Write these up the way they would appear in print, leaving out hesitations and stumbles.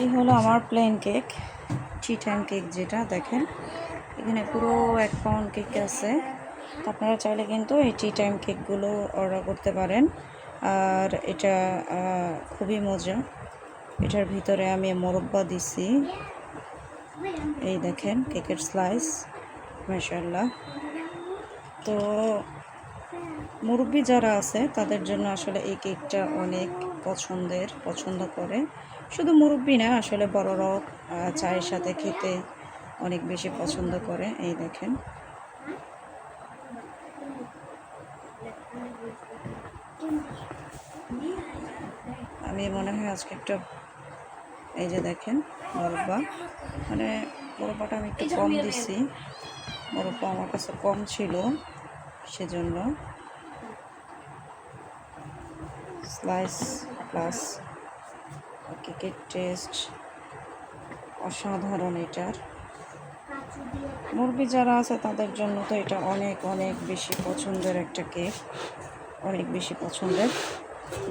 এই হলো আমার plane cake, tea time cake, যেটা দেখেন এখানে পুরো 1 পাউন্ড কেক আছে। আপনারা চাইলে কিন্তু এই টি টাইম কেকগুলো অর্ডার করতে পারেন। আর এটা খুবই মজা। এটার ভিতরে আমি মোরব্বা দিছি, এই দেখেন কেকের স্লাইস, মাশাআল্লাহ। তো মুরব্বি যারা আছে তাদের জন্য আসলে এই কেকটা অনেক পছন্দ করে। শুধু মুরব্বি না, আসলে বড়রাও চায়ের সাথে খেতে অনেক বেশি পছন্দ করে। এই দেখেন আমি মনে হয় আজকে একটা, এই যে দেখেন মোরব্বা, মানে মোরব্বাটা আমি একটু কম দিছি, মোরব্বা আমার কাছে কম ছিল সেজন্য। স্লাইস প্লাস কেকের টেস্ট অসাধারণ। এটার মুরগি যারা আছে তাদের জন্য তো এটা অনেক অনেক বেশি পছন্দের একটা কেক, অনেক বেশি পছন্দের।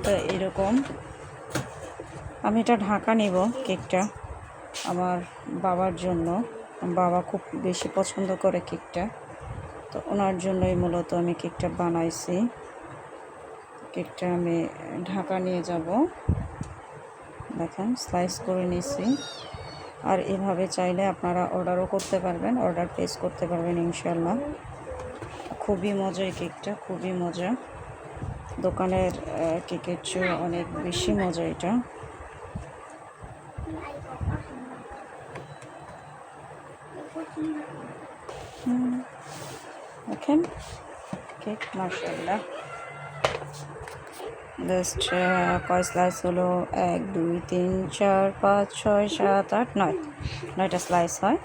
তো এরকম আমি এটা ঢাকা নিব কেকটা আমার বাবার জন্য। বাবা খুব বেশি পছন্দ করে কেকটা, তো ওনার জন্যই মূলত আমি কেকটা বানাইছি। কেকটা আমি ঢাকা নিয়ে যাব, দেখেন স্লাইস করে নিয়েছি। আর এভাবে চাইলে আপনারা অর্ডারও করতে পারবেন, অর্ডার প্লেস করতে পারবেন ইনশাল্লাহ। খুবই মজা এই কেকটা, খুবই মজা। দোকানের কেকের চেয়ে অনেক বেশি মজা এটা। দেখেন কেক, মাশাআল্লাহ। জাস্ট কয় স্লাইস হলো? 1 2 3 4 5 6 7 8 9, 9টা স্লাইস হয়।